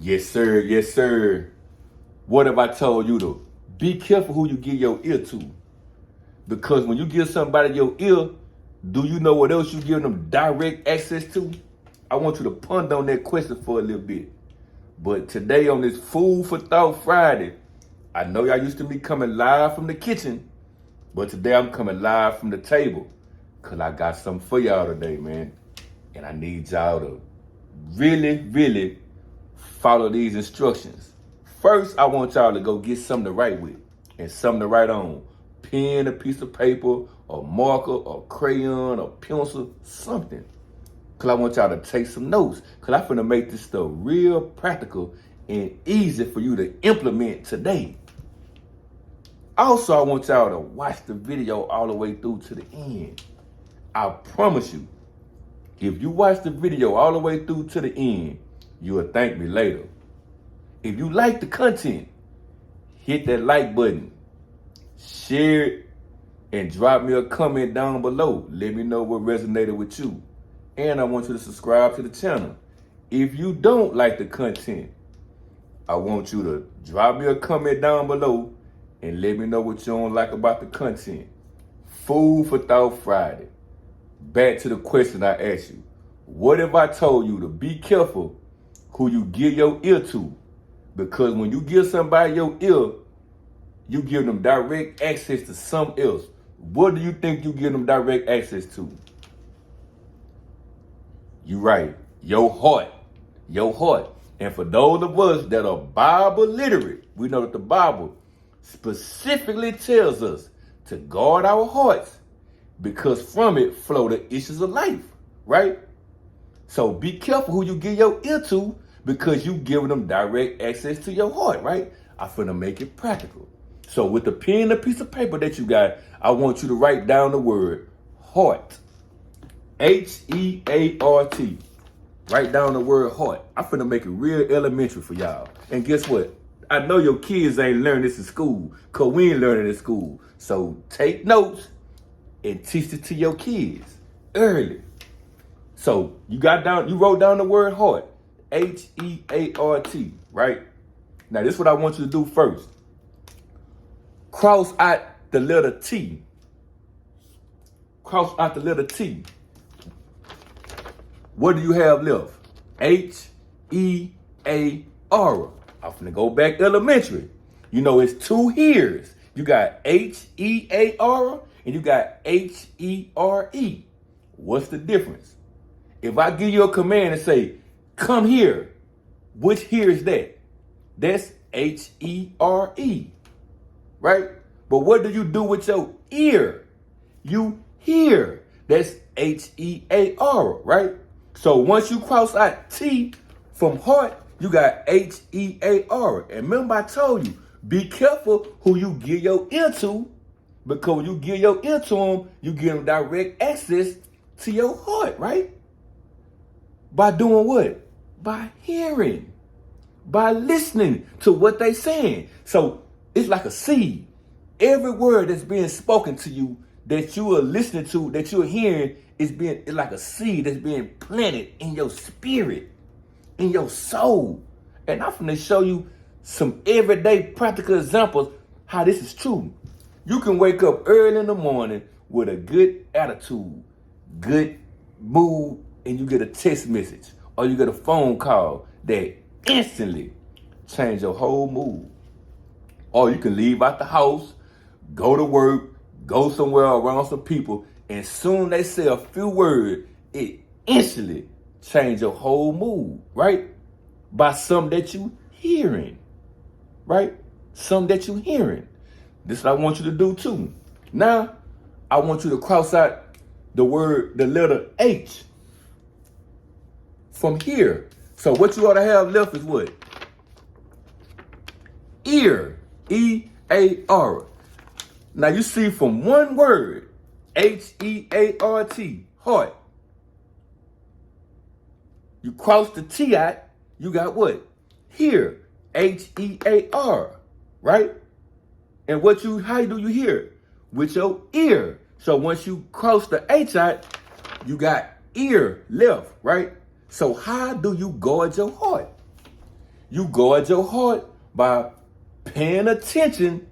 Yes, sir. Yes, sir. What have I told you to be careful who you give your ear to? Because when you give somebody your ear, do you know what else you give them direct access to? I want you to ponder on that question for a little bit. But today on this Food for Thought Friday, I know y'all used to me coming live from the kitchen, but today I'm coming live from the table because I got something for y'all today, man. And I need y'all to really follow these instructions. First, I want y'all to go get something to write with and something to write on. Pen, a piece of paper, a marker, a crayon, a pencil, something. Because I want y'all to take some notes. Because I'm finna make this stuff real practical and easy for you to implement today. Also, I want y'all to watch the video all the way through to the end. I promise you, if you watch the video all the way through to the end, you'll thank me later. If you like the content, hit that like button, share it, and drop me a comment down below. Let me know what resonated with you. And I want you to subscribe to the channel. If you don't like the content, I want you to drop me a comment down below and let me know what you don't like about the content. Food for Thought Friday. Back to the question I asked you. What if I told you to be careful who you give your ear to? Because when you give somebody your ear, you give them direct access to something else. What do you think you give them direct access to? You right, your heart. Your heart. And for those of us that are Bible literate, we know that the Bible specifically tells us to guard our hearts because from it flow the issues of life, right? So be careful who you give your ear to because you give them direct access to your heart, right? I'm finna make it practical. So with the pen and a piece of paper that you got, I want you to write down the word heart. H-E-A-R-T. Write down the word heart. I'm finna make it real elementary for y'all. And guess what? I know your kids ain't learning this in school because we ain't learning in school. So take notes and teach it to your kids early. So you wrote down the word heart. H-E-A-R-T, right? Now this is what I want you to do first. Cross out the letter T. Cross out the letter T. What do you have left? H-E-A-R. I'm finna go back elementary. You know, it's two here's. You got H-E-A-R and you got H-E-R-E. What's the difference? If I give you a command and say, come here, which here is that? That's H-E-R-E, right? But what do you do with your ear? You hear. That's H-E-A-R, right? So once you cross out T from heart, you got H-E-A-R. And remember I told you, be careful who you give your ear to, because when you give your ear to them, you give them direct access to your heart, right? By doing what? By hearing, by listening to what they saying. So it's like a seed. Every word that's being spoken to you that you are listening to, that you're hearing, it's like a seed that's being planted in your spirit, in your soul. And I'm going to show you some everyday practical examples how this is true. You can wake up early in the morning with a good attitude, good mood, and you get a text message or you get a phone call that instantly change your whole mood. Or you can leave out the house, go to work, go somewhere around some people, and soon they say a few words, it instantly change your whole mood, right? By something that you hearing, right? Something that you hearing. This is what I want you to do too. Now, I want you to cross out the letter H from here. So what you ought to have left is what? Ear. E-A-R. Now you see from one word, H-E-A-R-T, heart. You cross the T out, you got what? Hear. H-E-A-R, right? And how do you hear? With your ear. So once you cross the H out, you got ear left, right? So how do you guard your heart? You guard your heart by paying attention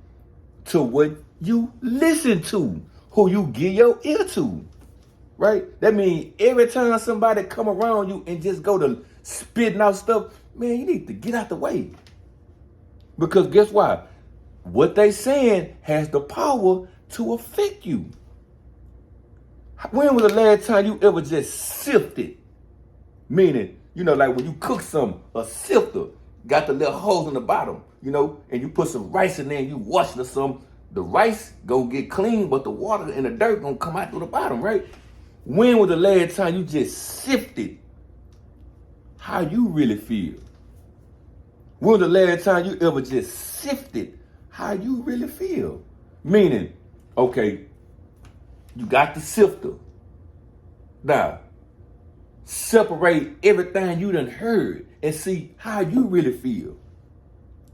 to what you listen to, who you give your ear to, right? That means every time somebody come around you and just go to spitting out stuff, man, you need to get out the way. Because guess what? What they saying has the power to affect you. When was the last time you ever just sifted? Meaning, like when you cook something, a sifter got the little holes in the bottom, and you put some rice in there and you wash it or something, the rice gonna get clean, but the water and the dirt gonna come out through the bottom, right? When was the last time you just sifted how you really feel? When was the last time you ever just sifted how you really feel? Meaning, okay, you got the sifter. Now, separate everything you done heard and see how you really feel.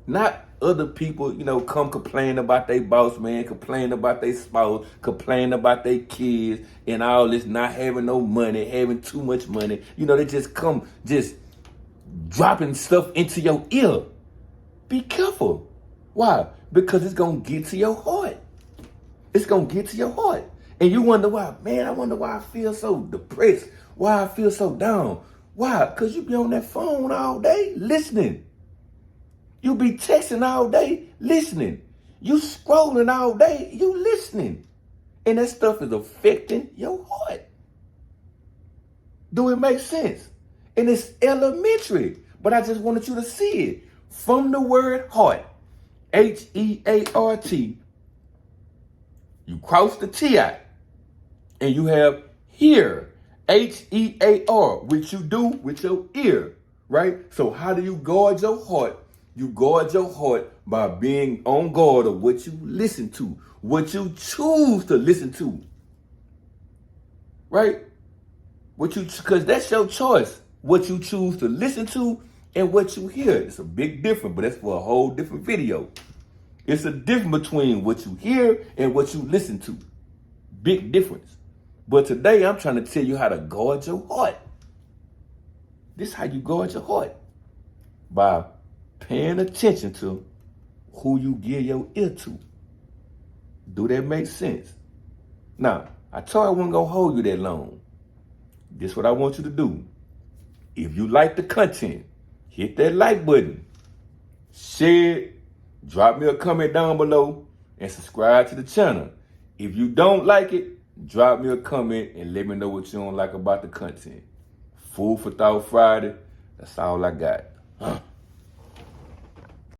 Not other people, come complain about their boss man, complain about their spouse, complain about their kids and all this, not having no money, having too much money. They just come just dropping stuff into your ear. Be careful. Why? Because it's going to get to your heart. It's going to get to your heart. And you wonder why. Man, I wonder why I feel so depressed. Why I feel so down. Why? Because you be on that phone all day listening. You be texting all day listening. You scrolling all day, you listening. And that stuff is affecting your heart. Do it make sense? And it's elementary. But I just wanted you to see it. From the word heart, Heart, you cross the T out. And you have hear, Hear, which you do with your ear, right? So how do you guard your heart? You guard your heart by being on guard of what you listen to, what you choose to listen to, right? Because that's your choice, what you choose to listen to and what you hear. It's a big difference, but that's for a whole different video. It's a difference between what you hear and what you listen to. Big difference. But today I'm trying to tell you how to guard your heart. This is how you guard your heart. By paying attention to who you give your ear to. Do that make sense? Now, I told you I wasn't going to hold you that long. This is what I want you to do. If you like the content, hit that like button. Share it. Drop me a comment down below and subscribe to the channel. If you don't like it, drop me a comment and let me know what you don't like about the content. Food for Thought Friday. That's all I got.